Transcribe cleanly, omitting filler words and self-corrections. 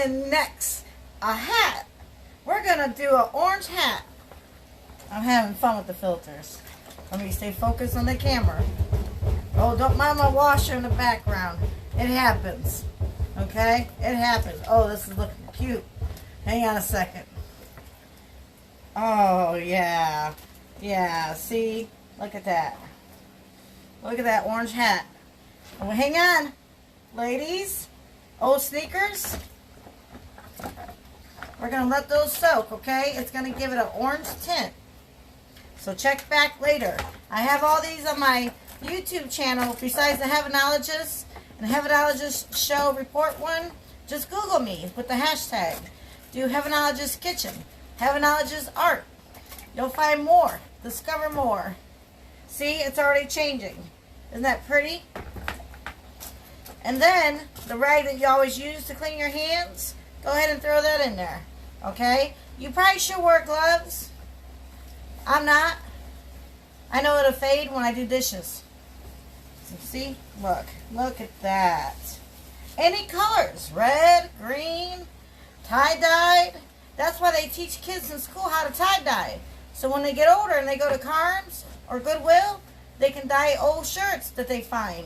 And next, a hat. We're going to do an orange hat. I'm having fun with the filters. Let me stay focused on the camera. Oh, don't mind my washer in the background. It happens. Okay? It happens. Oh, this is looking cute. Hang on a second. Oh, yeah. Yeah, see? Look at that. Look at that orange hat. Oh, hang on, ladies. Old sneakers. We're going to let those soak, okay? It's going to give it an orange tint. So check back later. I have all these on my YouTube channel besides the Heavenologist and the Heavenologist Show Report one. Just Google me with the hashtag. Do Heavenologist Kitchen. Heavenologist Art. You'll find more. Discover more. See, it's already changing. Isn't that pretty? And then, the rag that you always use to clean your hands, go ahead and throw that in there. Okay? You probably should wear gloves. I'm not. I know it'll fade when I do dishes. So see? Look. Look at that. Any colors. Red, green, tie-dyed. That's why they teach kids in school how to tie-dye. So when they get older and they go to Carnes or Goodwill, they can dye old shirts that they find.